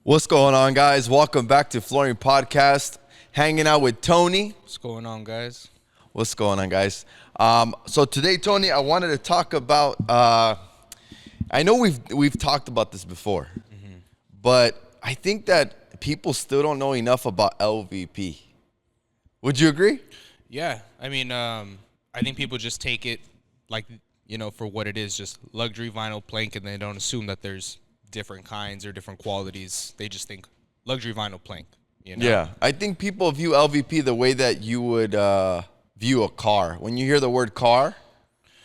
What's going on, guys? Welcome back to Flooring Podcast. Hanging out with Tony. What's going on, guys? What's going on, guys? So today, Tony, I wanted to talk about. I know we've talked about this before, but I think that people still don't know enough about LVP. Would you agree? Yeah, I mean, I think people just take it like, for what it is, just luxury vinyl plank, and they don't assume that there's different kinds or different qualities. They just think luxury vinyl plank. Yeah, I think people view LVP the way that you would view a car. When you hear the word car,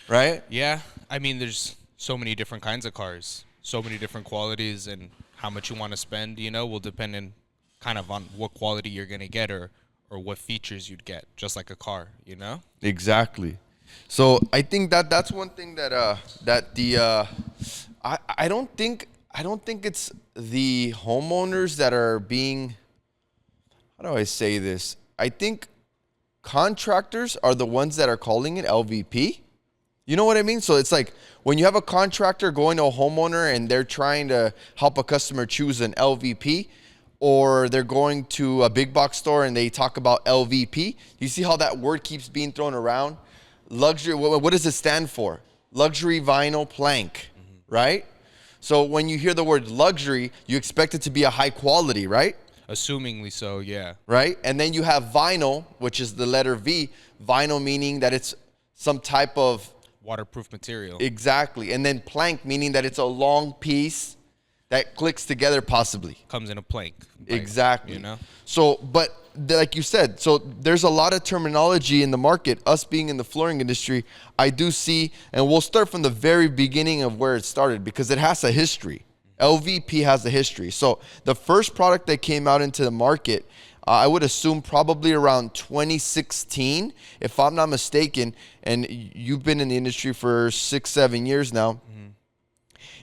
right? Yeah, I mean, there's so many different kinds of cars, so many different qualities, and how much you want to spend, will depend on kind of on what quality you're going to get or what features you'd get, just like a car, Exactly. So I think that's one thing that I don't think it's the homeowners that are being, how do I say this? I think contractors are the ones that are calling it LVP. You know what I mean? So it's like when you have a contractor going to a homeowner and they're trying to help a customer choose an LVP, or they're going to a big box store and they talk about LVP. You see how that word keeps being thrown around? Luxury, what does it stand for? Luxury vinyl plank, right? So when you hear the word luxury, you expect it to be a high quality, right? Assumingly so, yeah. Right? And then you have vinyl, which is the letter V. Vinyl meaning that it's some type of waterproof material. Exactly. And then plank meaning that it's a long piece that clicks together possibly. Comes in a plank. Exactly. So, but like you said, so there's a lot of terminology in the market. Us being in the flooring industry, I do see, and we'll start from the very beginning of where it started because it has a history. LVP has a history. So the first product that came out into the market, I would assume probably around 2016, if I'm not mistaken, and you've been in the industry for 6-7 years now.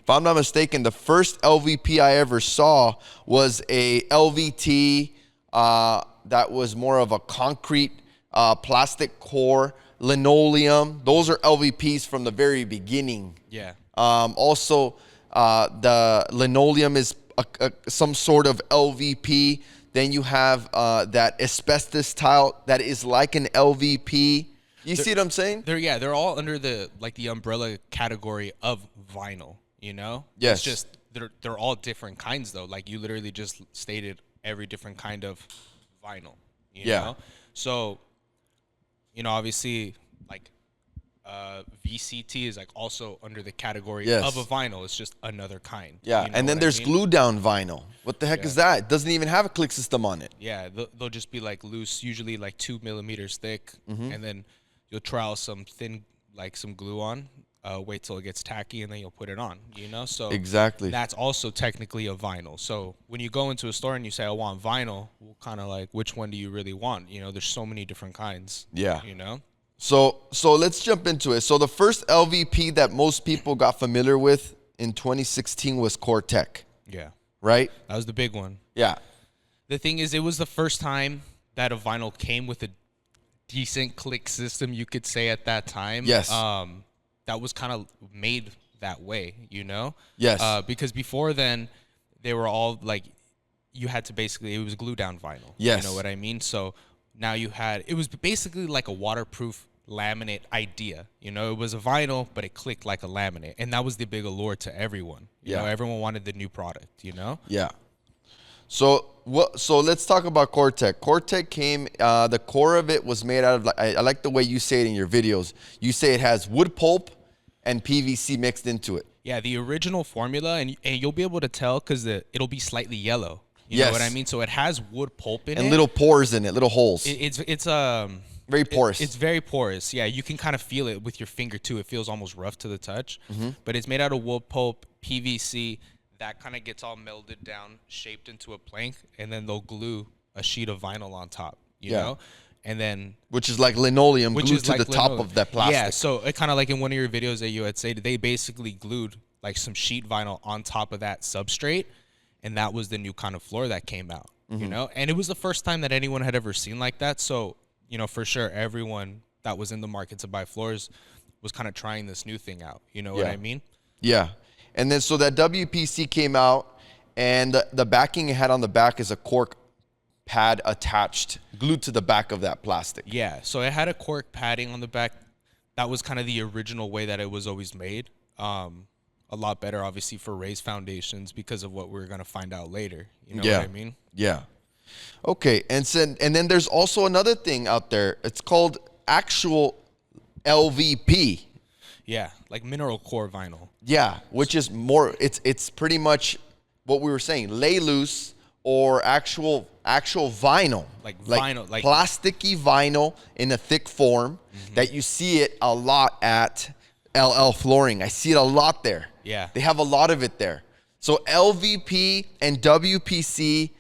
If I'm not mistaken, the first LVP I ever saw was a LVT that was more of a concrete plastic core, linoleum. Those are LVPs from the very beginning. Yeah. Also, the linoleum is some sort of LVP. Then you have that asbestos tile that is like an LVP. You see what I'm saying? They're all under the umbrella category of vinyl. Yes. It's just they're all different kinds though. Like you literally just stated every different kind of vinyl. You know? So, obviously like VCT is like also under the category of a vinyl. It's just another kind. Yeah. And then there's glue down vinyl. What the heck is that? It doesn't even have a click system on it. Yeah. They'll just be like loose, usually like 2 millimeters thick. And then you'll trowel some thin, like some glue on. Wait till it gets tacky and then you'll put it on, So exactly, that's also technically a vinyl. So when you go into a store and you say, I want vinyl, well, kind of like, which one do you really want? There's so many different kinds. Yeah. So let's jump into it. So the first LVP that most people got familiar with in 2016 was Cortec. Yeah. Right? That was the big one. Yeah. The thing is, it was the first time that a vinyl came with a decent click system, you could say, at that time. Yes. That was kind of made that way, Yes. Because before then, they were all like, you had to basically, it was glue down vinyl. Yes. You know what I mean? So now it was basically like a waterproof laminate idea. It was a vinyl, but it clicked like a laminate. And that was the big allure to everyone. You know, everyone wanted the new product, Yeah. So let's talk about Cortec. Cortec came, the core of it was made out of, I like the way you say it in your videos. You say it has wood pulp and PVC mixed into it. Yeah, the original formula, and you'll be able to tell because it'll be slightly yellow. You know what I mean? So it has wood pulp in it. And little pores in it, little holes. It's very porous. It's very porous. Yeah, you can kind of feel it with your finger too. It feels almost rough to the touch. But it's made out of wood pulp, PVC. That kind of gets all melded down, shaped into a plank, and then they'll glue a sheet of vinyl on top, you know? And then... Which is like linoleum glued to the top of that plastic. Yeah, so it kind of like in one of your videos that you had said, they basically glued like some sheet vinyl on top of that substrate, and that was the new kind of floor that came out, And it was the first time that anyone had ever seen like that, so, for sure, everyone that was in the market to buy floors was kind of trying this new thing out, you know what I mean? Yeah. And then so that WPC came out, And the backing it had on the back is a cork pad attached, glued to the back of that plastic. Yeah, so it had a cork padding on the back. That was kind of the original way that it was always made. A lot better, obviously, for raised foundations because of what we're going to find out later. You know what I mean? Yeah. Okay, and then there's also another thing out there. It's called actual LVP. Yeah, like mineral core vinyl. Yeah, which is more. It's pretty much what we were saying, lay loose or actual vinyl, like vinyl, like plasticky vinyl in a thick form that you see it a lot at LL Flooring. I see it a lot there. Yeah, they have a lot of it there. So LVP and WPC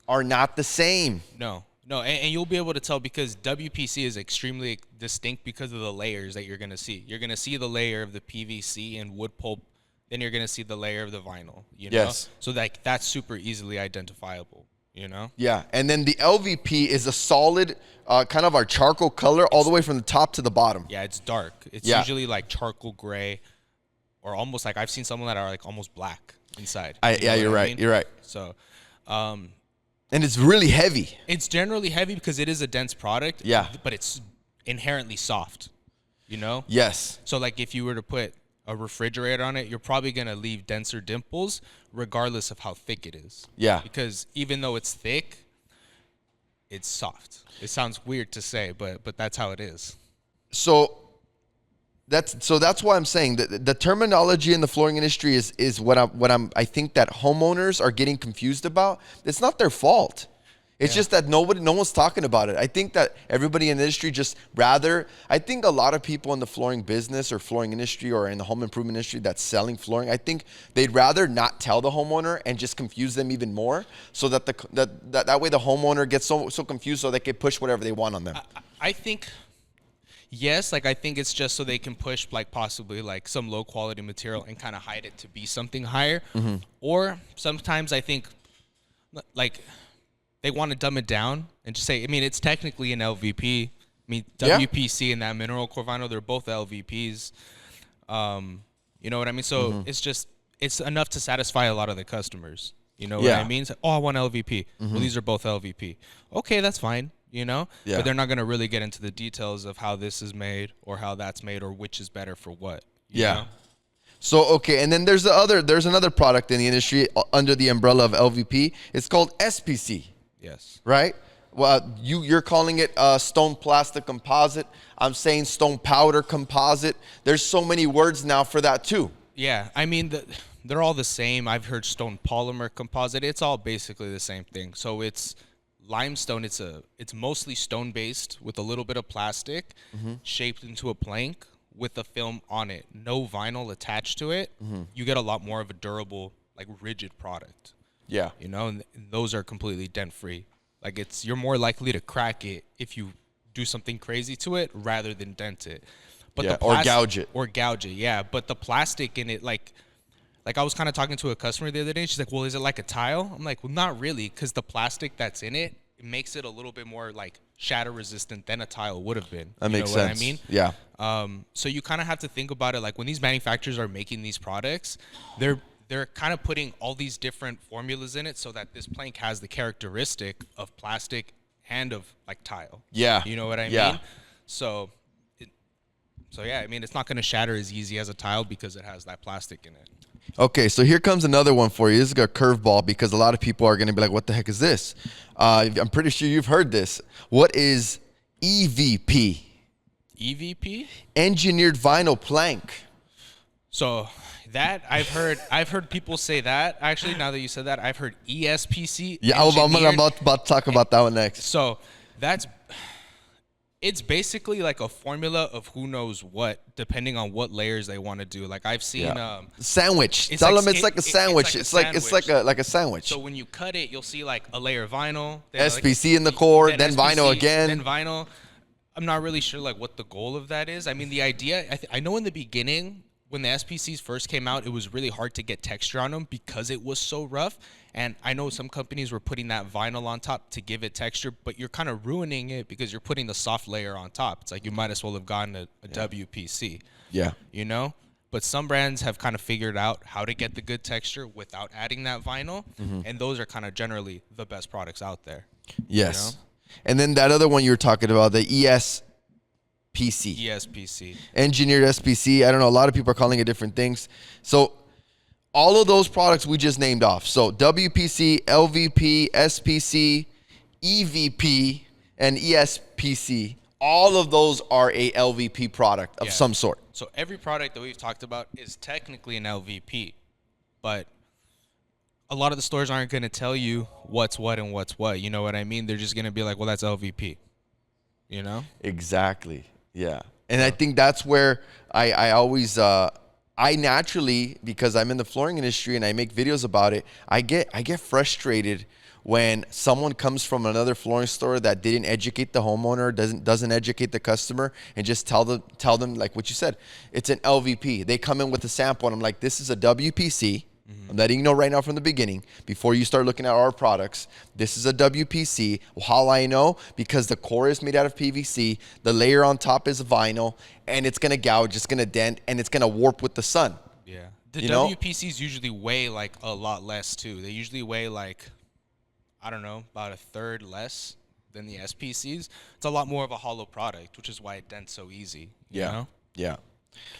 are not the same. No, and you'll be able to tell because WPC is extremely distinct because of the layers that you're going to see. You're going to see the layer of the PVC and wood pulp, then you're going to see the layer of the vinyl, you know? Yes. So that's super easily identifiable, you know? Yeah, and then the LVP is a solid, kind of our charcoal color all the way from the top to the bottom. Yeah, it's dark. It's usually like charcoal gray or almost like I've seen some that are like almost black inside. You're right. You're right. So, and it's really heavy. it's generally heavy because it is a dense product. Yeah. But it's inherently soft, you know? Yes. So like if you were to put a refrigerator on it, you're probably going to leave denser dimples regardless of how thick it is. Yeah. Because even though it's thick, it's soft. It sounds weird to say, but that's how it is. So that's why I'm saying that the terminology in the flooring industry is I think that homeowners are getting confused about. It's not their fault. It's just that no one's talking about it. I think that everybody in the industry I think a lot of people in the flooring business or flooring industry or in the home improvement industry that's selling flooring, I think they'd rather not tell the homeowner and just confuse them even more so that that way the homeowner gets so confused so they can push whatever they want on them. I think, yes, like I think it's just so they can push like possibly like some low quality material and kind of hide it to be something higher. Or sometimes I think like they want to dumb it down and just say, I mean, it's technically an LVP. I mean, WPC and that mineral core vinyl, they're both LVPs. You know what I mean? So it's enough to satisfy a lot of the customers. You know what I mean? It's like, oh, I want LVP. Well, these are both LVP. Okay, that's fine. You know? Yeah. But they're not going to really get into the details of how this is made or how that's made or which is better for what. You know? So, okay, and then there's another product in the industry under the umbrella of LVP. It's called SPC. Yes. Right? Well, you're calling it stone plastic composite. I'm saying stone powder composite. There's so many words now for that too. Yeah, I mean, they're all the same. I've heard stone polymer composite. It's all basically the same thing. So it's limestone. It's mostly stone based with a little bit of plastic shaped into a plank with a film on it. No vinyl attached to it. You get a lot more of a durable, like rigid product. Yeah. You know, and those are completely dent free. Like you're more likely to crack it if you do something crazy to it rather than dent it. But or gouge it. Or gouge it, yeah. But the plastic in it, like I was kind of talking to a customer the other day. She's like, well, is it like a tile? I'm like, well, not really, because the plastic that's in it, it makes it a little bit more like shatter resistant than a tile would have been. That makes sense. What I mean? Yeah. So you kind of have to think about it like when these manufacturers are making these products, they're kind of putting all these different formulas in it so that this plank has the characteristic of plastic and of like tile. Yeah. You know what I mean? So yeah, I mean, it's not going to shatter as easy as a tile because it has that plastic in it. Okay, so here comes another one for you. This is a curveball because a lot of people are going to be like, what the heck is this? I'm pretty sure you've heard this. What is EVP? EVP? Engineered vinyl plank. So that I've heard people say that. Actually, now that you said that, I've heard ESPC. Yeah, I'm about to talk about that one next. So it's basically like a formula of who knows what, depending on what layers they want to do. Like I've seen sandwich. Tell them it's like a sandwich. It's like a sandwich. So when you cut it, you'll see like a layer of vinyl, then SPC in the core, then SPC, vinyl again, then vinyl. I'm not really sure like what the goal of that is. I mean, the idea. I know in the beginning when the SPCs first came out, it was really hard to get texture on them because it was so rough. And I know some companies were putting that vinyl on top to give it texture, but you're kind of ruining it because you're putting the soft layer on top. It's like you might as well have gotten a WPC. Yeah. You know? But some brands have kind of figured out how to get the good texture without adding that vinyl, and those are kind of generally the best products out there. Yes. And then that other one you were talking about, the ESPC. ESPC. Engineered SPC. I don't know. A lot of people are calling it different things. So all of those products we just named off. So WPC, LVP, SPC, EVP, and ESPC. All of those are a LVP product of some sort. So every product that we've talked about is technically an LVP, but a lot of the stores aren't going to tell you what's what and what's what. You know what I mean? They're just going to be like, well, that's LVP. You know? Exactly. Yeah. And I think that's where I always, I naturally, because I'm in the flooring industry and I make videos about it, I get frustrated when someone comes from another flooring store that didn't educate the homeowner, doesn't educate the customer, and just tell them like what you said, it's an LVP. They come in with a sample, and I'm like, this is a WPC. I'm letting you know right now from the beginning, before you start looking at our products, this is a WPC. How I know? Because the core is made out of PVC, the layer on top is vinyl, and it's gonna gouge, it's gonna dent, and it's gonna warp with the sun. Yeah. The WPCs usually weigh like a lot less too. They usually weigh like, I don't know, about a third less than the SPCs. It's a lot more of a hollow product, which is why it dents so easy. You know? Yeah.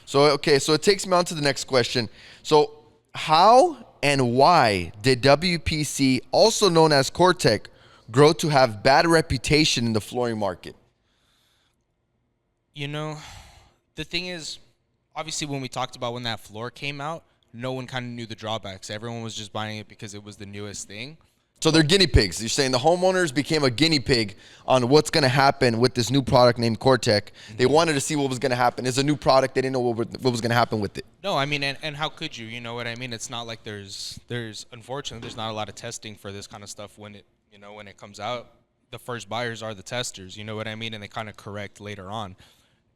So, okay, so it takes me on to the next question. So, how and why did WPC, also known as Cortec, grow to have bad reputation in the flooring market? You know, the thing is, obviously when we talked about when that floor came out, no one kind of knew the drawbacks. Everyone was just buying it because it was the newest thing. So they're guinea pigs. You're saying the homeowners became a guinea pig on what's going to happen with this new product named Cortec. They wanted to see what was going to happen. It's a new product. They didn't know what was going to happen with it. No, I mean, and how could you? You know what I mean? It's not like there's unfortunately there's not a lot of testing for this kind of stuff when it comes out. The first buyers are the testers. You know what I mean? And they kind of correct later on.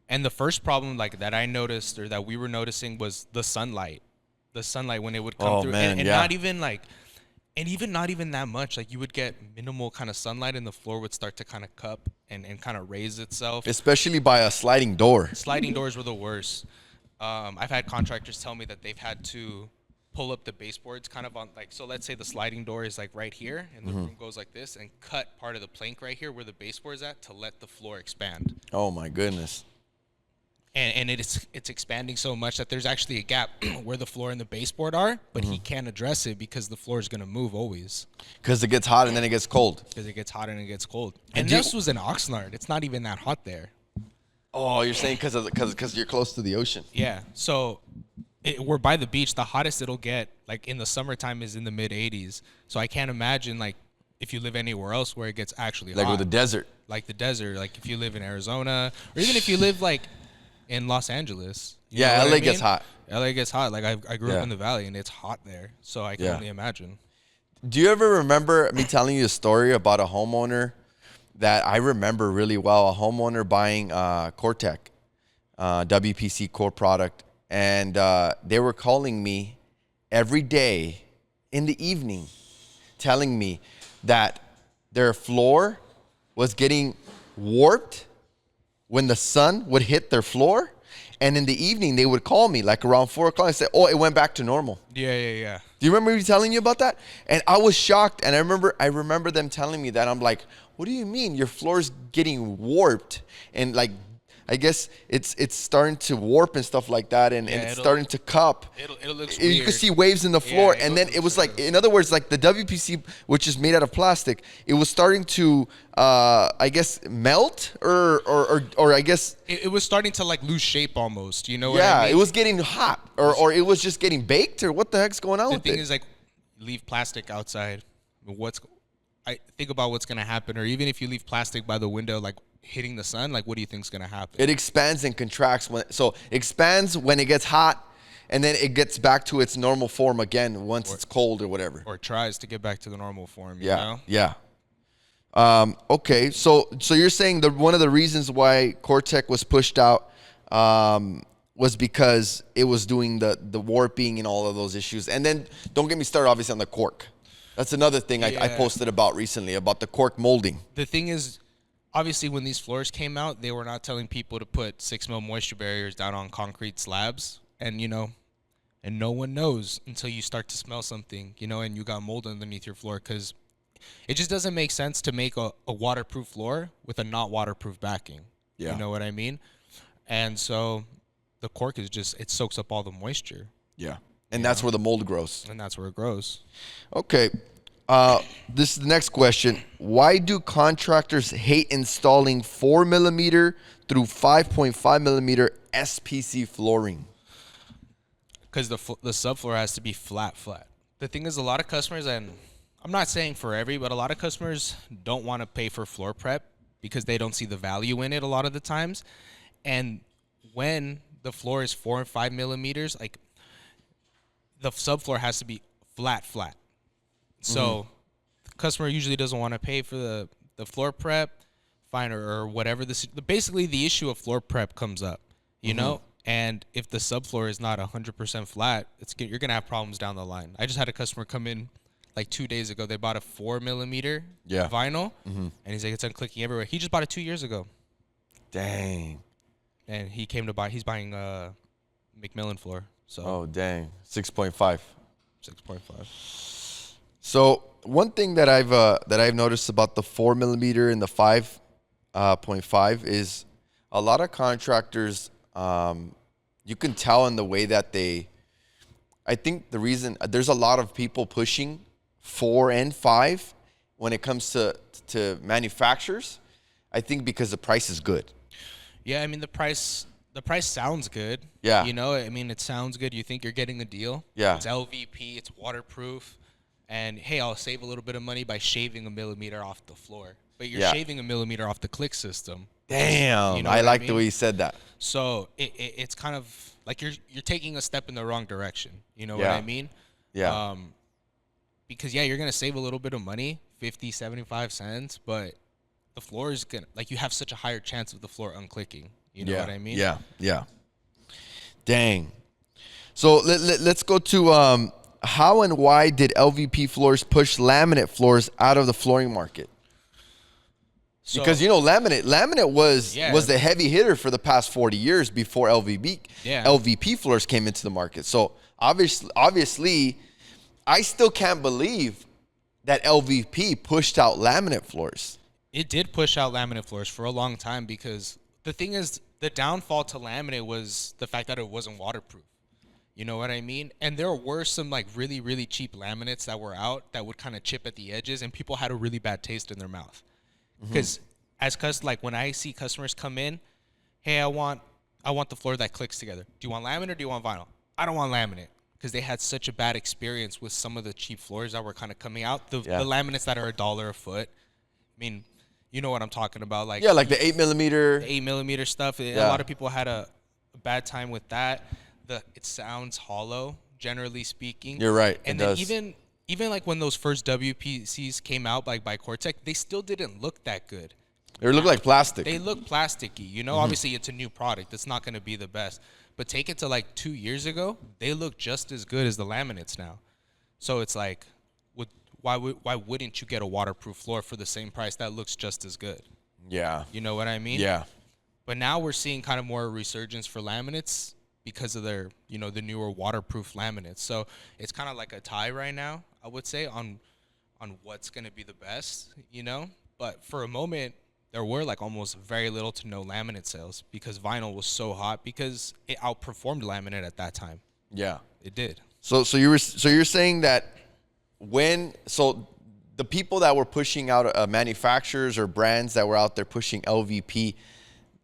And the first problem like that I noticed or that we were noticing was the sunlight. The sunlight when it would come through, and not even like. And even not even that much, like you would get minimal kind of sunlight and the floor would start to kind of cup and kind of raise itself. Especially by a sliding door. Sliding doors were the worst. I've had contractors tell me that they've had to pull up the baseboards kind of on like, so let's say the sliding door is like right here and the room goes like this and cut part of the plank right here where the baseboard is at to let the floor expand. Oh my goodness. And it's expanding so much that there's actually a gap where the floor and the baseboard are, but he can't address it because the floor is going to move always. Because it gets hot and then it gets cold. Because it gets hot and it gets cold. And this was in Oxnard. It's not even that hot there. Oh, you're saying because you're close to the ocean. Yeah. So we're by the beach. The hottest it'll get, like in the summertime, is in the mid 80s. So I can't imagine like if you live anywhere else where it gets actually hot. Like with the desert. Like the desert. Like if you live in Arizona or even if you live like in Los Angeles. Yeah, LA gets hot. LA gets hot. Like I grew up in the valley and it's hot there. So I can only imagine. Do you ever remember me telling you a story about a homeowner that I remember really well? A homeowner buying Cortec, WPC core product. And they were calling me every day in the evening telling me that their floor was getting warped when the sun would hit their floor, and in the evening they would call me like around 4 o'clock and say, "Oh, it went back to normal." Yeah. Do you remember me telling you about that? And I was shocked, and I remember them telling me that. I'm like, "What do you mean your floor's getting warped?" And like, I guess it's starting to warp and stuff like that, and it's starting to cup. It'll look weird. You can see waves in the floor, and then it was like, in other words, like the WPC, which is made out of plastic, it was starting to, I guess, melt, or I guess it was starting to like lose shape almost. You know what I mean? Yeah, it was getting hot, or it was just getting baked, or what the heck's going on with it? The thing is, like, leave plastic outside. I think about what's gonna happen, or even if you leave plastic by the window, like hitting the sun, like what do you think's gonna happen? It expands and contracts expands when it gets hot, and then it gets back to its normal form again once it's cold or whatever. Or tries to get back to the normal form. You know? Yeah. Okay, so you're saying that one of the reasons why Cortec was pushed out was because it was doing the warping and all of those issues. And then don't get me started, obviously, on the cork. That's another thing I posted about recently, about the cork molding. The thing is, obviously, when these floors came out, they were not telling people to put 6 mil moisture barriers down on concrete slabs. and and no one knows until you start to smell something, and you got mold underneath your floor, because it just doesn't make sense to make a waterproof floor with a not waterproof backing. Yeah. You know what I mean? And so the cork is just, it soaks up all the moisture. Yeah. And that's where the mold grows. And that's where it grows. Okay. This is the next question. Why do contractors hate installing 4 millimeter through 5.5 millimeter SPC flooring? Because the subfloor has to be flat. The thing is, a lot of customers, and I'm not saying for every, but a lot of customers don't want to pay for floor prep because they don't see the value in it a lot of the times. And when the floor is 4 and 5 millimeters, like, the subfloor has to be flat. So the customer usually doesn't want to pay for the floor prep, fine, or whatever. Basically, the issue of floor prep comes up, you know? And if the subfloor is not 100% flat, you're going to have problems down the line. I just had a customer come in like 2 days ago. They bought a 4 millimeter vinyl, and he's like, it's unclicking everywhere. He just bought it 2 years ago. Dang. And he came to buy, he's buying a McMillan floor. So Oh, dang. 6.5. 6.5. So one thing that I've noticed about the 4 millimeter and the 5.5 is a lot of contractors, you can tell in the way that I think the reason there's a lot of people pushing 4 and 5 when it comes to manufacturers, I think because the price is good. Yeah, I mean, the price sounds good. Yeah. I mean, it sounds good. You think you're getting a deal. Yeah. It's LVP, it's waterproof. And hey, I'll save a little bit of money by shaving a millimeter off the floor. But you're shaving a millimeter off the click system. Damn. I like the way you said that. So it's kind of like you're taking a step in the wrong direction. You know what I mean? Yeah. Because you're going to save a little bit of money, 50, 75 cents, but the floor is going to, like, you have such a higher chance of the floor unclicking. You know what I mean? Yeah. Dang. So let's go to how and why did LVP floors push laminate floors out of the flooring market? So, because laminate was the heavy hitter for the past 40 years before LVP floors came into the market. So obviously, I still can't believe that LVP pushed out laminate floors. It did push out laminate floors for a long time, because the thing is, the downfall to laminate was the fact that it wasn't waterproof. You know what I mean? And there were some like really, really cheap laminates that were out that would kind of chip at the edges, and people had a really bad taste in their mouth. Because like when I see customers come in, hey, I want the floor that clicks together. Do you want laminate or do you want vinyl? I don't want laminate, because they had such a bad experience with some of the cheap floors that were kind of coming out. The laminates that are $1 a foot. I mean, you know what I'm talking about? Like like the 8 millimeter. The 8 millimeter stuff. A lot of people had a bad time with that. It sounds hollow, generally speaking. You're right. And it then does. even like when those first WPCs came out, like by Cortec, they still didn't look that good. They look like plastic. They look plasticky. Obviously it's a new product. It's not going to be the best. But take it to like 2 years ago, they look just as good as the laminates now. So it's like, why wouldn't you get a waterproof floor for the same price that looks just as good? Yeah. You know what I mean? Yeah. But now we're seeing kind of more resurgence for laminates because of their, the newer waterproof laminates. So it's kind of like a tie right now, I would say, on what's going to be the best, But for a moment, there were like almost very little to no laminate sales because vinyl was so hot, because it outperformed laminate at that time. Yeah. It did. So you're saying that the people that were pushing out manufacturers or brands that were out there pushing LVP,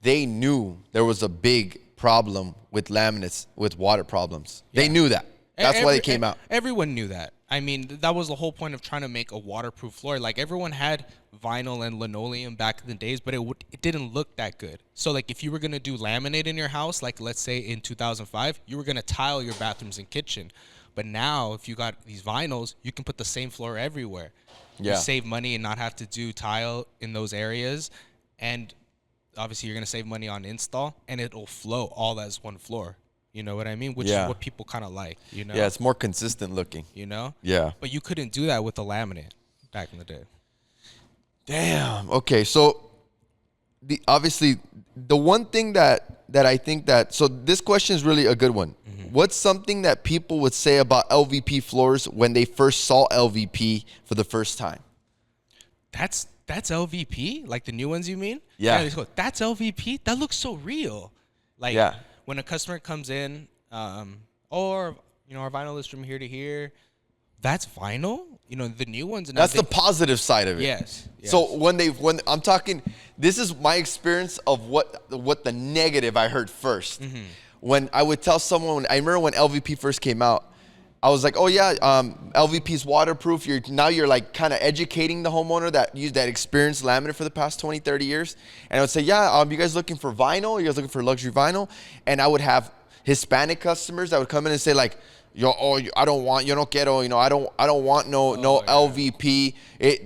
they knew there was a big problem with laminates with water problems. They knew that. That's why they came out. Everyone knew that. I mean, that was the whole point of trying to make a waterproof floor. Like, everyone had vinyl and linoleum back in the days, but it didn't look that good. So, like, if you were going to do laminate in your house, like, let's say in 2005, you were going to tile your bathrooms and kitchen. But now, if you got these vinyls, you can put the same floor everywhere. You save money and not have to do tile in those areas. And obviously, you're going to save money on install, and it'll flow all as one floor. You know what I mean? Which is what people kind of like, Yeah, it's more consistent looking. Yeah. But you couldn't do that with the laminate back in the day. Damn. Okay, so obviously the one thing that I think that, so this question is really a good one. What's something that people would say about LVP floors when they first saw LVP for the first time? That's LVP? Like the new ones, you mean? Yeah. They go, that's LVP? That looks so real. Like Yeah. when a customer comes in, or our vinyl is from here to here. That's vinyl. The new ones. That's the positive side of it. Yes. So when I'm talking, this is my experience of what the negative I heard first. When I would tell someone, I remember when LVP first came out, I was like, oh yeah, LVP's waterproof. You're like kind of educating the homeowner that experienced laminate for the past 20, 30 years. And I would say, yeah, you guys looking for vinyl? You guys looking for luxury vinyl? And I would have Hispanic customers that would come in and say like, I don't want, I don't want no LVP.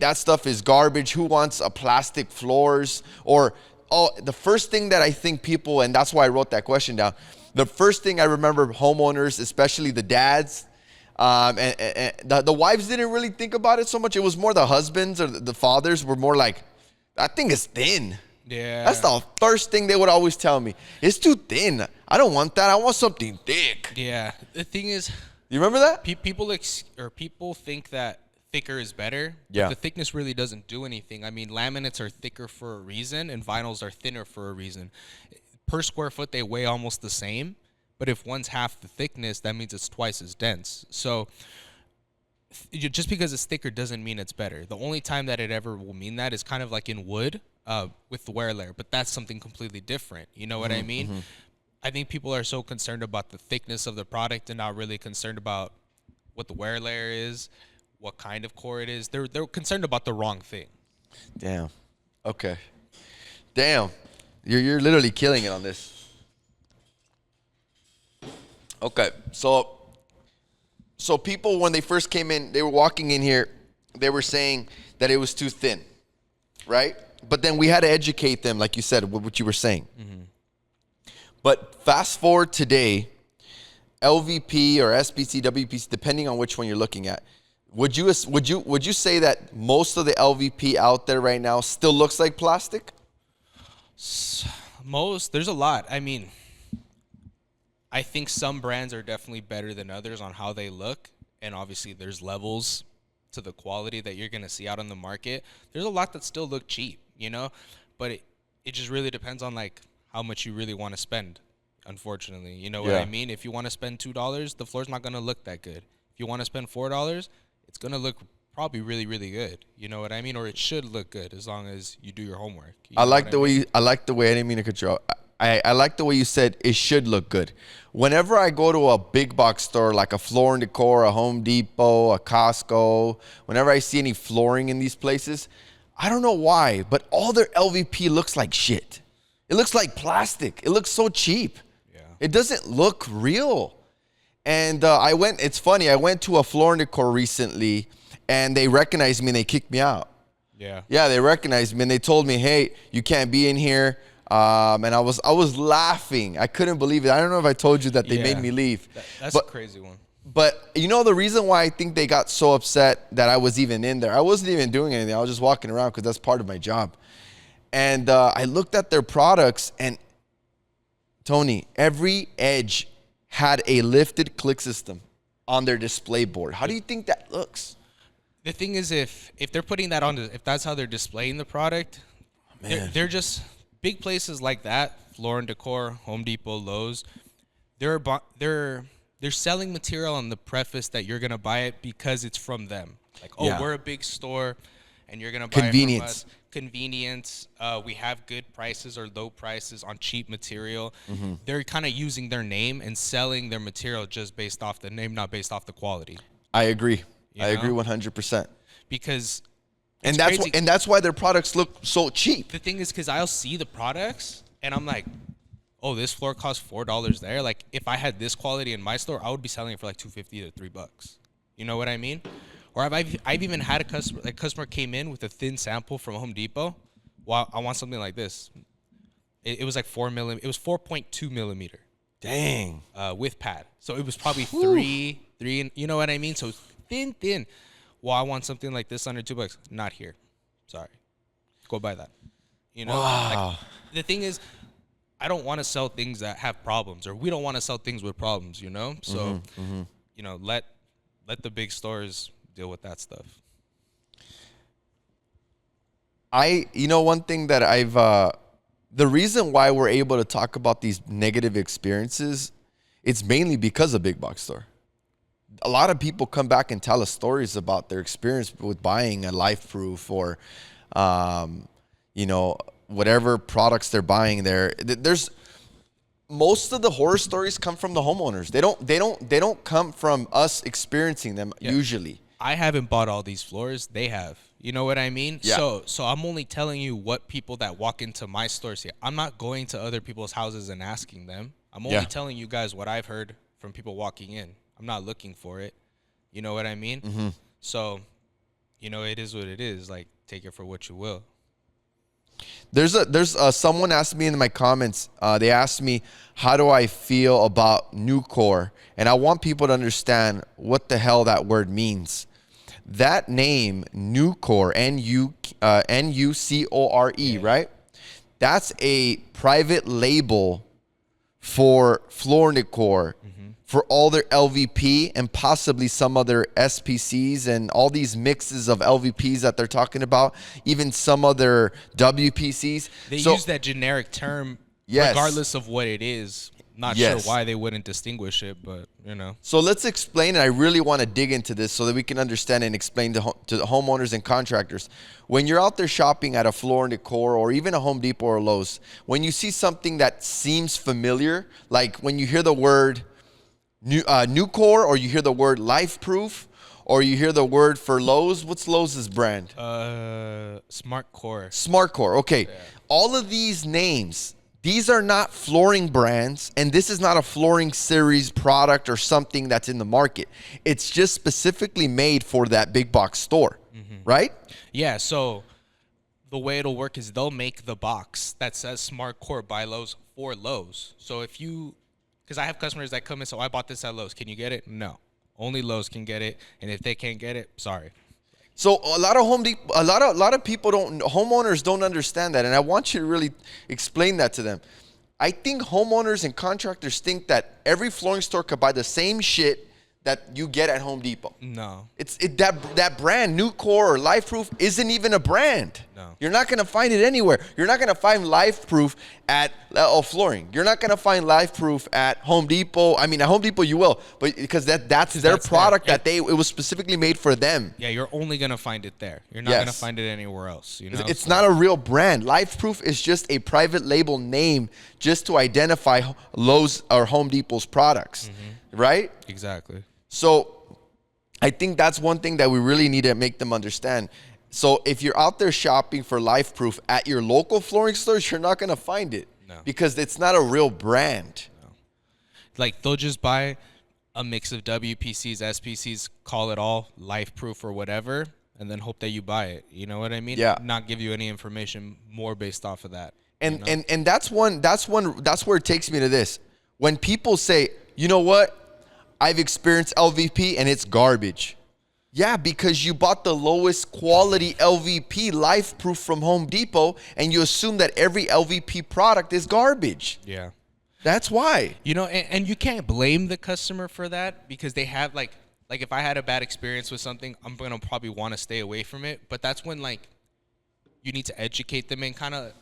That stuff is garbage. Who wants a plastic floors? Or, the first thing that I think people, and that's why I wrote that question down. The first thing I remember homeowners, especially the dads, and the wives didn't really think about it so much. It was more the husbands or the fathers were more like, that thing is thin. Yeah. That's the first thing they would always tell me. It's too thin. I don't want that. I want something thick. Yeah. The thing is, you remember that? People think that thicker is better. Yeah. But the thickness really doesn't do anything. I mean, laminates are thicker for a reason, and vinyls are thinner for a reason. Per square foot, they weigh almost the same. But if one's half the thickness, that means it's twice as dense. So just because it's thicker doesn't mean it's better. The only time that it ever will mean that is kind of like in wood with the wear layer. But that's something completely different. You know what I mean? I think people are so concerned about the thickness of the product and not really concerned about what the wear layer is, what kind of core it is. They're concerned about the wrong thing. Damn. Okay. Damn. You're literally killing it on this. Okay. So people, when they first came in, they were walking in here, they were saying that it was too thin, right? But then we had to educate them, like you said, what you were saying. But fast forward today, LVP or SPC, WPC, depending on which one you're looking at, would you say that most of the LVP out there right now still looks like plastic? There's a lot. I mean, I think some brands are definitely better than others on how they look, and obviously there's levels to the quality that you're gonna see out on the market. There's a lot that still look cheap, but it just really depends on like how much you really want to spend. Unfortunately, you know what I mean? If you want to spend $2, the floor's not gonna look that good. If you want to spend $4, it's gonna look probably really, really good. You know what I mean? Or it should look good as long as you do your homework. I like the way I didn't mean to cut you off. I like the way you said it should look good. Whenever I go to a big box store like a Floor & Decor, a Home Depot, a Costco, whenever I see any flooring in these places, I don't know why, but all their LVP looks like shit. It looks like plastic. It looks so cheap. Yeah. It doesn't look real. And it's funny, I went to a Floor & Decor recently, and they recognized me and they kicked me out. Yeah. Yeah, they recognized me and they told me, hey, you can't be in here. And I was laughing. I couldn't believe it. I don't know if I told you that they made me leave. That's a crazy one. But the reason why I think they got so upset that I was even in there, I wasn't even doing anything. I was just walking around because that's part of my job. And I looked at their products, and Tony, every edge had a lifted click system on their display board. How do you think that looks? The thing is, if they're putting that on, if that's how they're displaying the product, they're just big places like that, Floor & Decor, Home Depot, Lowe's, they're selling material on the preface that you're gonna buy it because it's from them. Like, we're a big store, and you're gonna buy it from us. Convenience. We have good prices or low prices on cheap material. They're kind of using their name and selling their material just based off the name, not based off the quality. I agree. I agree 100%. Because that's why their products look so cheap. The thing is, because I'll see the products and I'm like, oh, this floor costs $4 there. Like, if I had this quality in my store, I would be selling it for like $2.50 to $3. You know what I mean? Or I've even had a customer came in with a thin sample from Home Depot. Well, I want something like this. It was like 4 millimeter. It was 4.2 millimeter. Dang. With pad. So it was probably three, and you know what I mean? So thin. Well, I want something like this under $2. Not here. Sorry. Go buy that. Wow. Like, the thing is, I don't want to sell things that have problems, or we don't want to sell things with problems, you know? So, you know, let the big stores deal with that stuff. One thing that the reason why we're able to talk about these negative experiences, it's mainly because of big box store. A lot of people come back and tell us stories about their experience with buying a Life Proof or, whatever products they're buying there. There's most of the horror stories come from the homeowners. They don't come from us experiencing them usually. I haven't bought all these floors. They have. You know what I mean? Yeah. So I'm only telling you what people that walk into my stores say. I'm not going to other people's houses and asking them. I'm only telling you guys what I've heard from people walking in. I'm not looking for it. You know what I mean? Mm-hmm. So, it is what it is. Like, take it for what you will. There's someone asked me in my comments. They asked me, how do I feel about Nucor? And I want people to understand what the hell that word means. That name, Nucor, Nucore, right? That's a private label for Floor Decor, for all their LVP and possibly some other SPCs and all these mixes of LVPs that they're talking about, even some other WPCs. They use that generic term regardless of what it is. Not sure why they wouldn't distinguish it, but, So let's explain, and I really want to dig into this so that we can understand and explain to the homeowners and contractors. When you're out there shopping at a Floor & Decor or even a Home Depot or Lowe's, when you see something that seems familiar, like when you hear the word Nucor or you hear the word Life Proof or you hear the word for Lowe's, what's Lowe's brand? SmartCore, okay. Yeah. All of these names, these are not flooring brands, and this is not a flooring series product or something that's in the market. It's just specifically made for that big box store, right? Yeah, so the way it'll work is they'll make the box that says SmartCore by Lowe's for Lowe's. So because I have customers that come in, so I bought this at Lowe's. Can you get it? No. Only Lowe's can get it, and if they can't get it, sorry. So a lot of homeowners don't understand that, and I want you to really explain that to them. I think homeowners and contractors think that every flooring store could buy the same shit that you get at Home Depot. No. That brand, Nucor or Life Proof, isn't even a brand. No. You're not going to find it anywhere. You're not going to find Life Proof at flooring. You're not going to find Life Proof at Home Depot. I mean, at Home Depot you will, but because that's their product it was specifically made for them. Yeah, you're only going to find it there. You're not going to find it anywhere else. It's not a real brand. Life Proof is just a private label name just to identify Lowe's or Home Depot's products, right? Exactly. So I think that's one thing that we really need to make them understand. So if you're out there shopping for Life Proof at your local flooring stores, you're not going to find it because it's not a real brand. No. Like they'll just buy a mix of WPCs, SPCs, call it all Life Proof or whatever, and then hope that you buy it. You know what I mean? Yeah. Not give you any information more based off of that. And that's where it takes me to this. When people say, you know what? I've experienced LVP and it's garbage. Yeah, because you bought the lowest quality LVP Life Proof from Home Depot and you assume that every LVP product is garbage. Yeah. That's why. And you can't blame the customer for that because they have like if I had a bad experience with something, I'm going to probably want to stay away from it. But that's when you need to educate them and kind of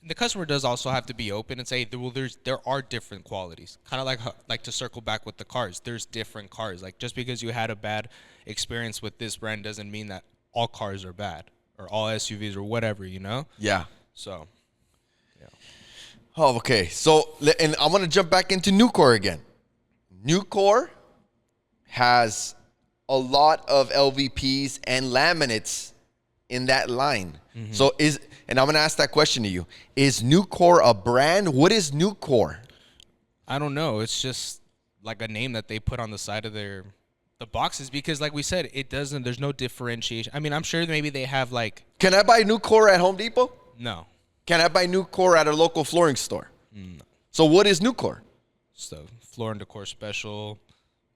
the customer does also have to be open and say, well, there are different qualities. Kind of like to circle back with the cars. There's different cars. Like just because you had a bad experience with this brand doesn't mean that all cars are bad or all SUVs or whatever, Yeah. So, yeah. Oh, okay. So, and I want to jump back into Nucor again. Nucor has a lot of LVPs and laminates in that line. So and I'm going to ask that question to you. Is Nucor a brand? What is Nucor? I don't know. It's just like a name that they put on the side of the boxes because like we said, there's no differentiation. I mean, I'm sure maybe they have Can I buy Nucor at Home Depot? No. Can I buy Nucor at a local flooring store? No. So what is Nucor? So Floor & Decor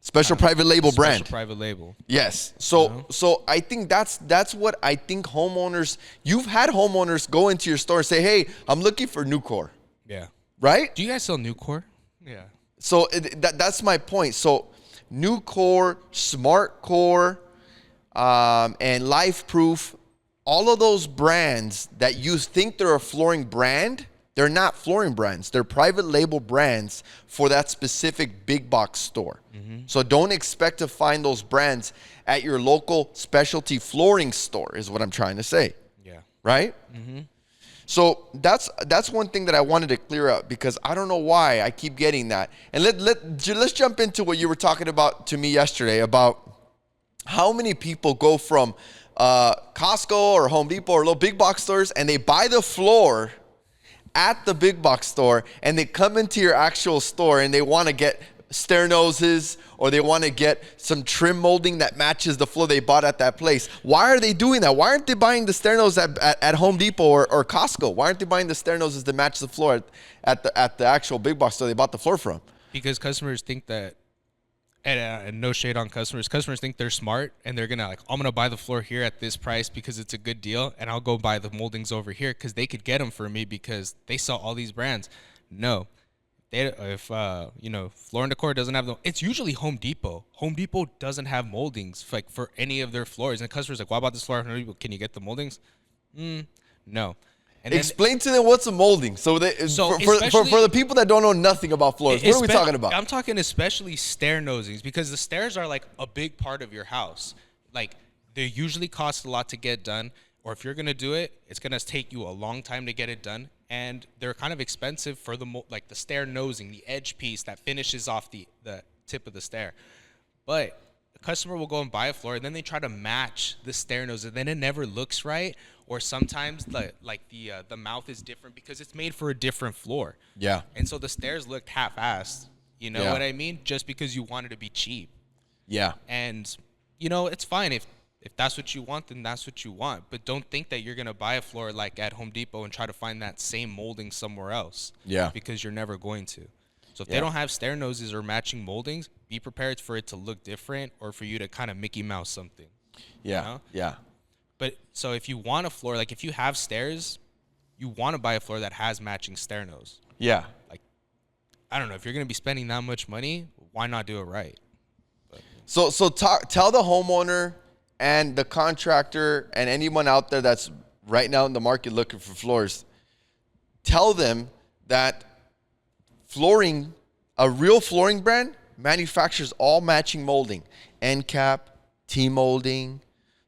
Special private label brand. Special private label. Yes. So I think that's what I think homeowners. You've had homeowners go into your store and say, "Hey, I'm looking for Nucor." Yeah. right? Do you guys sell Nucor? Yeah. So that's my point. So Nucor, SmartCore, and LifeProof, all of those brands that you think they're a flooring brand, they're not flooring brands. They're private label brands for that specific big box store. So don't expect to find those brands at your local specialty flooring store is what I'm trying to say. Yeah. Right? So that's one thing that I wanted to clear up, because I don't know why I keep getting that. And let's jump into what you were talking about to me yesterday about how many people go from Costco or Home Depot or little big box stores and they buy the floor at the big box store, and they come into your actual store and they want to get stair noses, or they want to get some trim molding that matches the floor they bought at that place. Why are they doing that? Why aren't they buying the stair nose at Home Depot or Costco? Why aren't they buying the stair noses to match the floor at the actual big box store they bought the floor from? Because customers think that, and no shade on customers think they're smart, and they're gonna like, I'm gonna buy the floor here at this price because it's a good deal, and I'll go buy the moldings over here because they could get them for me because they sell all these brands. No. If Floor & Decor doesn't have them, it's usually Home Depot. Home Depot doesn't have moldings for any of their floors, and the customer's like, "Why about this floor? Can you get the moldings?" No. And explain to them what's a molding. So for the people that don't know nothing about floors, what are we talking about? I'm talking especially stair nosings, because the stairs are like a big part of your house. Like, they usually cost a lot to get done, or if you're gonna do it, it's gonna take you a long time to get it done. And they're kind of expensive for the stair nosing, the edge piece that finishes off the tip of the stair. But the customer will go and buy a floor, and then they try to match the stair nose, and then it never looks right. Or sometimes the mouth is different because it's made for a different floor. Yeah. And so the stairs looked half-assed. You know what I mean? Just because you wanted to be cheap. Yeah. And it's fine if that's what you want, then that's what you want. But don't think that you're going to buy a floor like at Home Depot and try to find that same molding somewhere else. Yeah. Because you're never going to. So if they don't have stair noses or matching moldings, be prepared for it to look different, or for you to kind of Mickey Mouse something. Yeah. Yeah. But so if you want a floor, like if you have stairs, you want to buy a floor that has matching stair nose. Yeah. Like, I don't know, if you're going to be spending that much money, why not do it right? But. So tell the homeowner and the contractor and anyone out there that's right now in the market looking for floors, tell them that flooring, a real flooring brand, manufactures all matching molding. End cap, T-molding,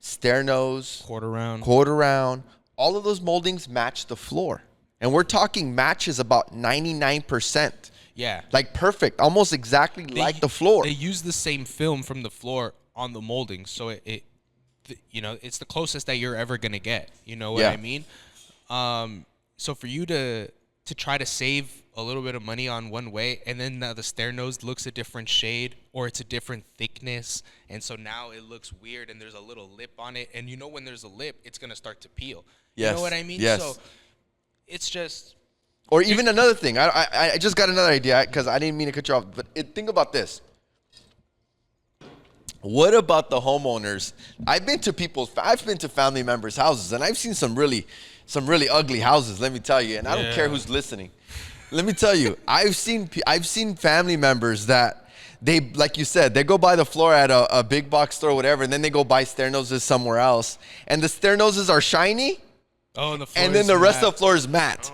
stair nose, quarter round. All of those moldings match the floor. And we're talking matches about 99%. Yeah. Like perfect, almost exactly like the floor. They use the same film from the floor on the molding, so it's the closest that you're ever gonna get. You know what I mean? So for you to try to save a little bit of money on one way, and then the stair nose looks a different shade, or it's a different thickness, and so now it looks weird, and there's a little lip on it, and when there's a lip, it's gonna start to peel. Yes. You know what I mean? Yes. So it's just. Or even another thing, I just got another idea, because I didn't mean to cut you off, but think about this. What about the homeowners? I've been to family members' houses, and I've seen some really ugly houses, let me tell you, and I don't care who's listening. Let me tell you, I've seen family members that they, like you said, they go buy the floor at a big box store or whatever, and then they go buy stair noses somewhere else, and the stair noses are shiny, and then the rest of the floor is matte.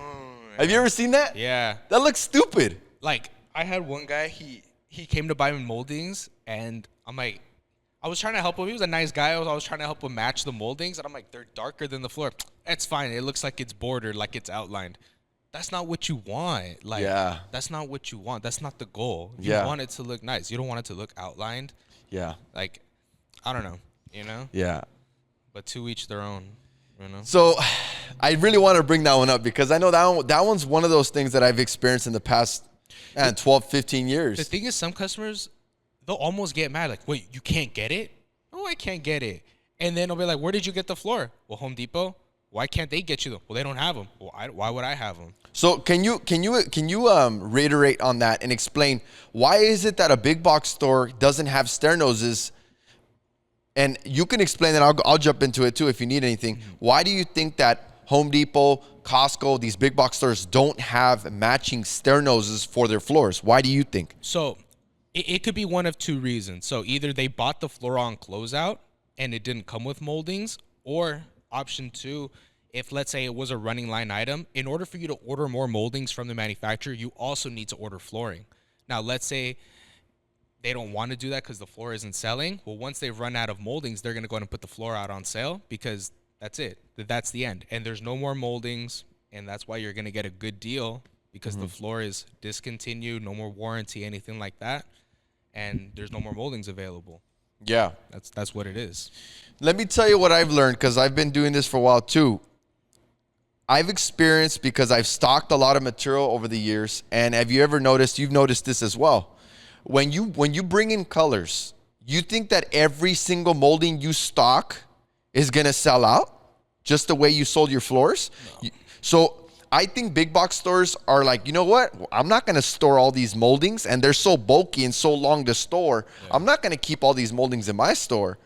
Have you ever seen that? Yeah. That looks stupid. Like, I had one guy, he came to buy me moldings, and I'm like, I was trying to help him. He was a nice guy. I was trying to help him match the moldings, and I'm like, they're darker than the floor. It's fine. It looks like it's bordered, like it's outlined. That's not what you want. Like, that's not what you want. That's not the goal. You want it to look nice. You don't want it to look outlined. Yeah. Like, I don't know, Yeah. But to each their own, So I really want to bring that one up, because I know that one's one of those things that I've experienced in the past 12, 15 years. The thing is, some customers, they'll almost get mad. Like, wait, you can't get it? No, I can't get it. And then they'll be like, where did you get the floor? Well, Home Depot. Why can't they get you them? Well, they don't have them. Well, why would I have them? So can you reiterate on that and explain why is it that a big box store doesn't have stair noses? And you can explain that. I'll jump into it too if you need anything. Why do you think that Home Depot, Costco, these big box stores don't have matching stair noses for their floors. Why do you think? So it could be one of two reasons. So either they bought the floor on closeout and it didn't come with moldings, or option two, if let's say it was a running line item, in order for you to order more moldings from the manufacturer, you also need to order flooring. Now, let's say they don't want to do that because the floor isn't selling. Well, once they've run out of moldings, they're going to go ahead and put the floor out on sale because that's it. That's the end. And there's no more moldings, and that's why you're going to get a good deal because the floor is discontinued, no more warranty, anything like that, and there's no more moldings available. Yeah. That's what it is. Let me tell you what I've learned, because I've been doing this for a while too. I've experienced, because I've stocked a lot of material over the years, and have you ever noticed, you've noticed this as well, when you bring in colors, you think that every single molding you stock is going to sell out just the way you sold your floors? No. So I think big box stores are like, you know what? I'm not going to store all these moldings, and they're so bulky and so long to store. Yeah. I'm not going to keep all these moldings in my store.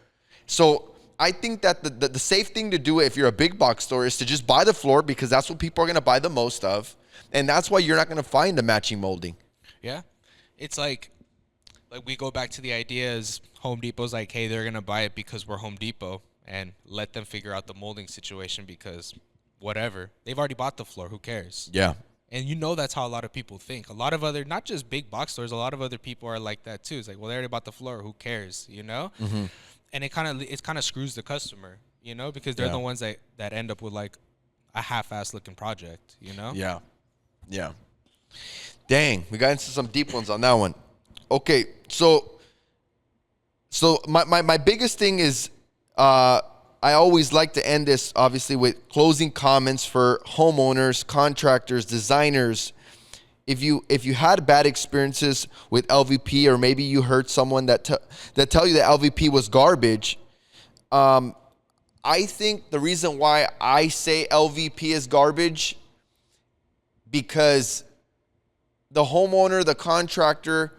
So I think that the safe thing to do if you're a big box store is to just buy the floor, because that's what people are going to buy the most of. And that's why you're not going to find a matching molding. Yeah. It's like we go back to the idea is Home Depot's like, hey, they're going to buy it because we're Home Depot, and let them figure out the molding situation because whatever. They've already bought the floor. Who cares? Yeah. And you know that's how a lot of people think. A lot of other, not just big box stores, a lot of other people are like that too. It's like, well, they already bought the floor. Who cares? You know? Mm-hmm. And it kind of screws the customer, you know, because they're the ones that end up with like a half-ass looking project, you know? Yeah. Yeah. Dang, we got into some deep ones on that one. Okay, so my biggest thing is I always like to end this obviously with closing comments for homeowners, contractors, designers. If you had bad experiences with LVP, or maybe you heard someone that tell you that LVP was garbage, I think the reason why I say LVP is garbage, because the homeowner, the contractor,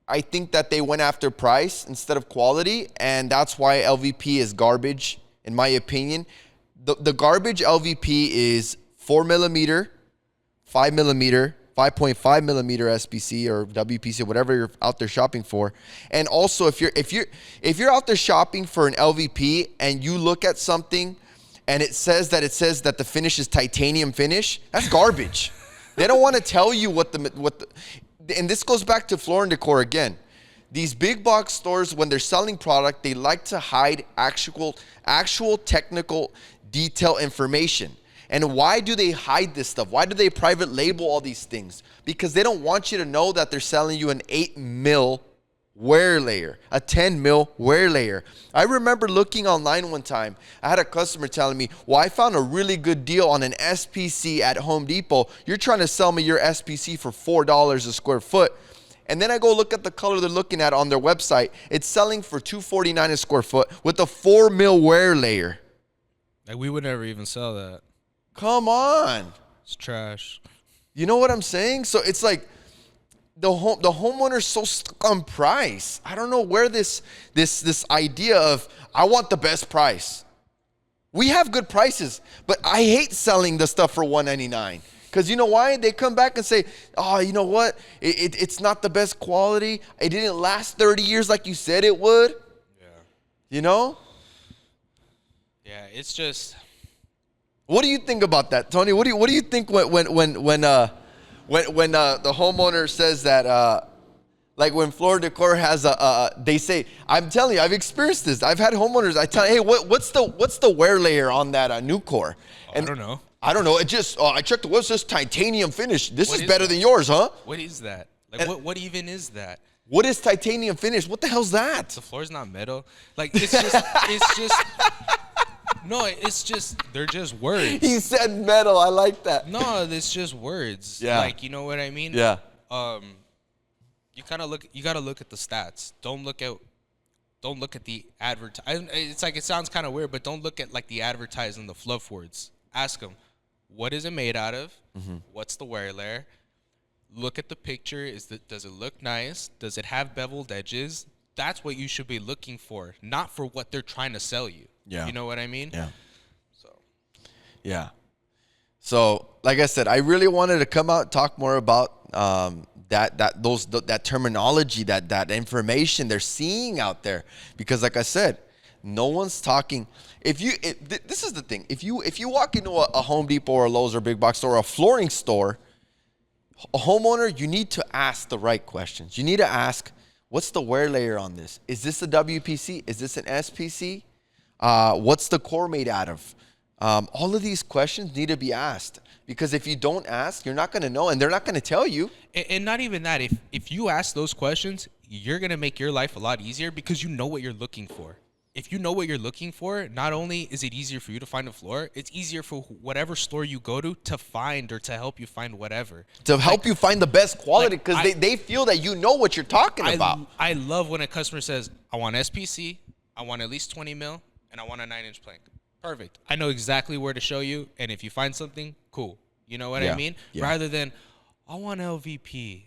I think that they went after price instead of quality, and that's why LVP is garbage, in my opinion. The garbage LVP is 4 millimeter, 5 millimeter, 5.5 millimeter SPC or WPC, whatever you're out there shopping for. And also, if you're out there shopping for an LVP and you look at something and it says that the finish is titanium finish, that's garbage. They don't want to tell you what the and this goes back to Floor and Decor again. These big box stores, when they're selling product, they like to hide actual technical detail information. And why do they hide this stuff? Why do they private label all these things? Because they don't want you to know that they're selling you an 8 mil wear layer, a 10 mil wear layer. I remember looking online one time. I had a customer telling me, well, I found a really good deal on an SPC at Home Depot. You're trying to sell me your SPC for $4 a square foot. And then I go look at the color they're looking at on their website. It's selling for $249 a square foot with a 4 mil wear layer. Like, we would never even sell that. Come on. It's trash. You know what I'm saying? So it's like the homeowner's so stuck on price. I don't know where this idea of I want the best price. We have good prices, but I hate selling the stuff for $199. Because you know why? They come back and say, oh, you know what? It's not the best quality. It didn't last 30 years like you said it would. Yeah. You know? Yeah, it's just... What do you think about that, Tony? What do you think when the homeowner says that, like when Floor Decor has they say, I'm telling you, I've experienced this. I've had homeowners. I tell, hey, what's the wear layer on that new core? And I don't know. I don't know. It just I checked the what's this titanium finish. This is better than yours, huh? What is that? Like what even is that? What is titanium finish? What the hell's that? The floor's not metal. Like it's just. No, it's just, they're just words. He said metal. I like that. No, it's just words. Yeah. Like, you know what I mean? Yeah. You gotta look at the stats. Don't look at the it's like, it sounds kind of weird, but don't look at like the advertising, the fluff words. Ask them, what is it made out of? Mm-hmm. What's the wear layer? Look at the picture. Does it look nice? Does it have beveled edges? That's what you should be looking for, not for what they're trying to sell you. Yeah. You know what I mean? Yeah. So. Yeah. So, like I said, I really wanted to come out and talk more about that terminology, that information they're seeing out there, because, like I said, no one's talking. This is the thing. If you walk into a Home Depot or a Lowe's or big box store or a flooring store, a homeowner, you need to ask the right questions. You need to ask, what's the wear layer on this? Is this a WPC? Is this an SPC? What's the core made out of? All of these questions need to be asked, because if you don't ask, you're not going to know, and they're not going to tell you. And not even that. If you ask those questions, you're going to make your life a lot easier, because you know what you're looking for. If you know what you're looking for, not only is it easier for you to find a floor, it's easier for whatever store you go to find, or to help you find whatever. To help you find the best quality, because they feel that you know what you're talking about. I love when a customer says, I want SPC, I want at least 20 mil, and I want a 9-inch plank. Perfect. I know exactly where to show you, and if you find something, cool. You know what I mean? Yeah. Rather than, I want LVP.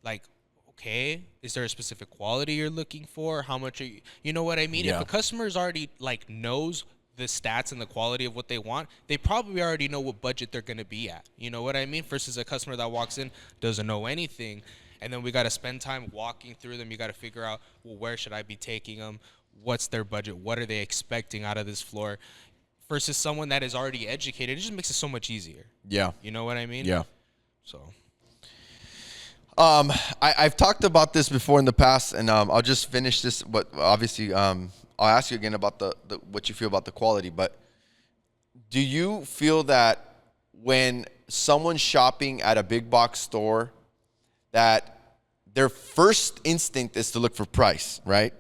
Like, okay, is there a specific quality you're looking for? How much are you know what I mean? Yeah. If a customer's already, like, knows the stats and the quality of what they want, they probably already know what budget they're going to be at. You know what I mean? Versus a customer that walks in, doesn't know anything, and then we got to spend time walking through them. You got to figure out, well, where should I be taking them? What's their budget? What are they expecting out of this floor? Versus someone that is already educated, it just makes it so much easier. Yeah. You know what I mean? Yeah. So. I've talked about this before in the past, and I'll just finish this. But obviously, I'll ask you again about the what you feel about the quality. But do you feel that when someone's shopping at a big box store, that their first instinct is to look for price, right?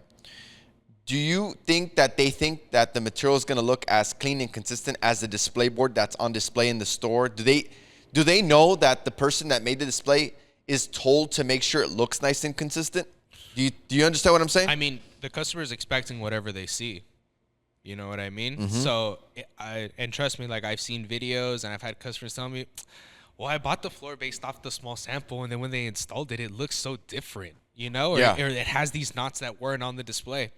Do you think that they think that the material is going to look as clean and consistent as the display board that's on display in the store? Do they know that the person that made the display is told to make sure it looks nice and consistent? Do you understand what I'm saying? I mean, the customer is expecting whatever they see. You know what I mean? Mm-hmm. So, and trust me, like, I've seen videos and I've had customers tell me, well, I bought the floor based off the small sample, and then when they installed it, it looks so different, you know? Or it has these knots that weren't on the display.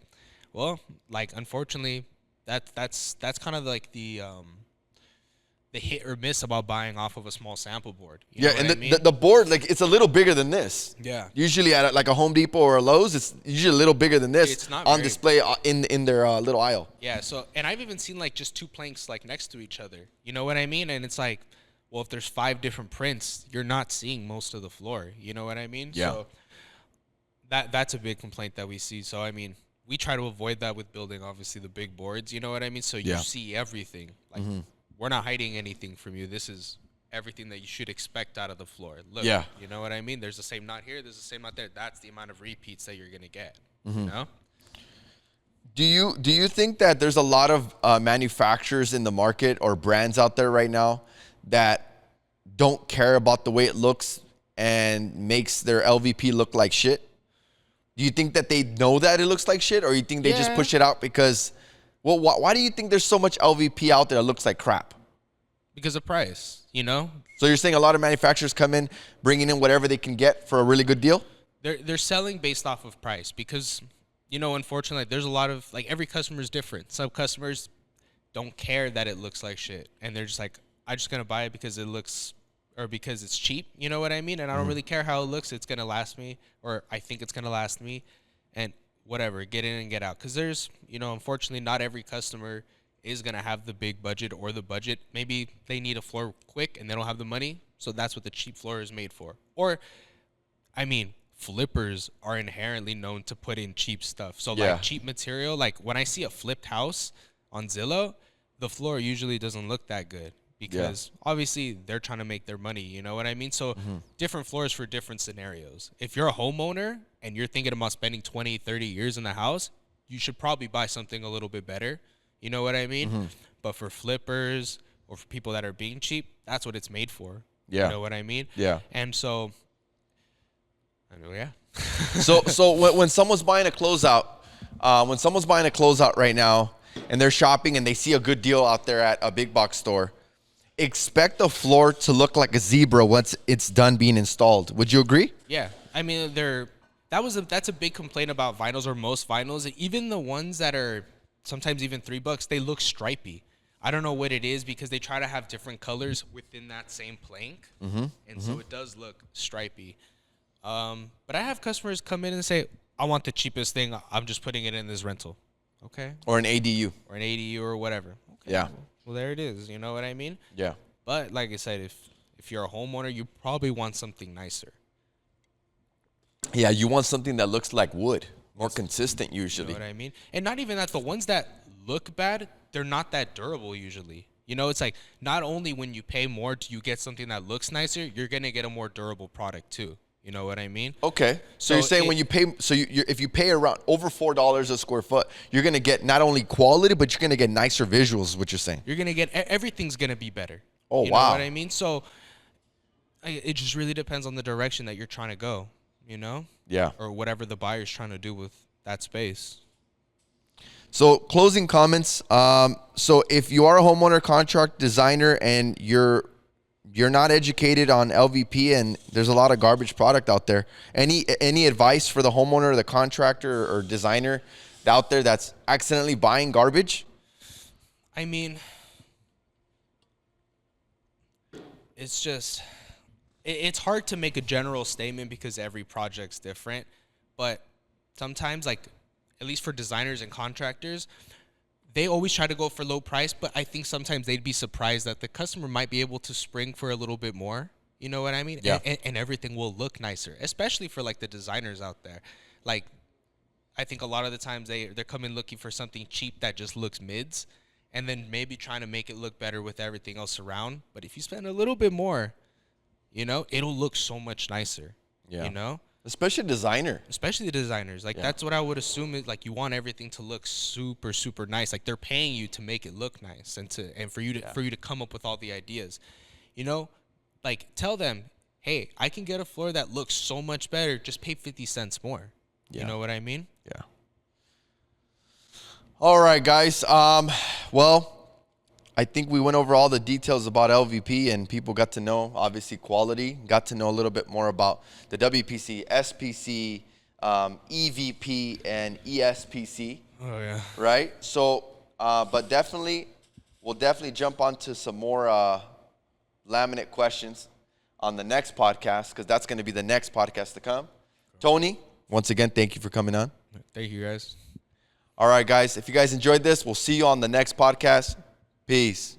Well, like, unfortunately, that's kind of like the hit or miss about buying off of a small sample board. You know and the board, like, it's a little bigger than this. Yeah. Usually at like a Home Depot or a Lowe's, it's usually a little bigger than this. It's not on display in their little aisle. Yeah. So, and I've even seen, like, just two planks, like, next to each other. You know what I mean? And it's like, well, if there's 5 different prints, you're not seeing most of the floor. You know what I mean? Yeah. So that's a big complaint that we see. So, I mean, we try to avoid that with building, obviously, the big boards. You know what I mean? So you see everything. Like, we're not hiding anything from you. This is everything that you should expect out of the floor. Look, you know what I mean? There's the same knot here. There's the same knot there. That's the amount of repeats that you're going to get. You know? Do you think that there's a lot of manufacturers in the market or brands out there right now that don't care about the way it looks and makes their LVP look like shit? Do you think that they know that it looks like shit, or you think they just push it out because, well, why do you think there's so much LVP out there that looks like crap? Because of price, you know? So you're saying a lot of manufacturers come in, bringing in whatever they can get for a really good deal? They're selling based off of price because, you know, unfortunately, there's a lot of, like, every customer is different. Some customers don't care that it looks like shit, and they're just like, I'm just going to buy it because it looks, or because it's cheap, you know what I mean? And I don't really care how it looks. It's going to last me, or I think it's going to last me, and whatever, get in and get out. Because there's, you know, unfortunately, not every customer is going to have the big budget or the budget. Maybe they need a floor quick and they don't have the money, so that's what the cheap floor is made for. Or, I mean, flippers are inherently known to put in cheap stuff. So, like, cheap material, like, when I see a flipped house on Zillow, the floor usually doesn't look that good. Because obviously they're trying to make their money, you know what I mean? So different floors for different scenarios. If you're a homeowner and you're thinking about spending 20, 30 years in the house, you should probably buy something a little bit better. You know what I mean? But for flippers or for people that are being cheap, that's what it's made for. You know what I mean? Yeah. And so, I know, So when someone's buying a closeout, right now and they're shopping and they see a good deal out there at a big box store, expect the floor to look like a zebra once it's done being installed. Would you agree? Yeah. I mean, that's a big complaint about vinyls, or most vinyls. Even the ones that are sometimes even $3, they look stripy. I don't know what it is because they try to have different colors within that same plank, and so it does look stripy. But I have customers come in and say, "I want the cheapest thing. I'm just putting it in this rental." Okay. Or an ADU. Or an ADU or whatever. Okay. Yeah. Well, there it is. You know what I mean? Yeah. But like I said, if you're a homeowner, you probably want something nicer. Yeah, you want something that looks like wood, more consistent usually. You know what I mean? And not even that, the ones that look bad, they're not that durable usually. You know, it's like not only when you pay more do you get something that looks nicer, you're going to get a more durable product too. You know what I mean? Okay. So you're saying when you pay, so if you pay around over $4 a square foot, you're going to get not only quality, but you're going to get nicer visuals, is what you're saying. You're going to get, everything's going to be better. Oh, you wow. know what I mean? So it just really depends on the direction that you're trying to go, you know? Yeah. Or whatever the buyer's trying to do with that space. So closing comments. So if you are a homeowner contract designer and you're not educated on LVP and there's a lot of garbage product out there, any advice for the homeowner or the contractor or designer out there that's accidentally buying garbage? I mean, it's just, it's hard to make a general statement because every project's different, but sometimes, like, at least for designers and contractors, they always try to go for low price, but I think sometimes they'd be surprised that the customer might be able to spring for a little bit more. You know what I mean? Yeah. And everything will look nicer, especially for like the designers out there. Like, I think a lot of the times they're coming looking for something cheap that just looks mids, and then maybe trying to make it look better with everything else around. But if you spend a little bit more, you know, it'll look so much nicer. Yeah. You know? Especially Especially the designers. Like, that's what I would assume is, like, you want everything to look super, super nice. Like, they're paying you to make it look nice and for you to come up with all the ideas. You know? Like, tell them, hey, I can get a floor that looks so much better. Just pay 50 cents more. Yeah. You know what I mean? Yeah. All right, guys. Well, I think we went over all the details about LVP and people got to know, obviously, quality, got to know a little bit more about the WPC, SPC, EVP, and ESPC. Oh, yeah. Right? So, but definitely, we'll definitely jump onto some more laminate questions on the next podcast because that's going to be the next podcast to come. Tony, once again, thank you for coming on. Thank you, guys. All right, guys. If you guys enjoyed this, we'll see you on the next podcast. Peace.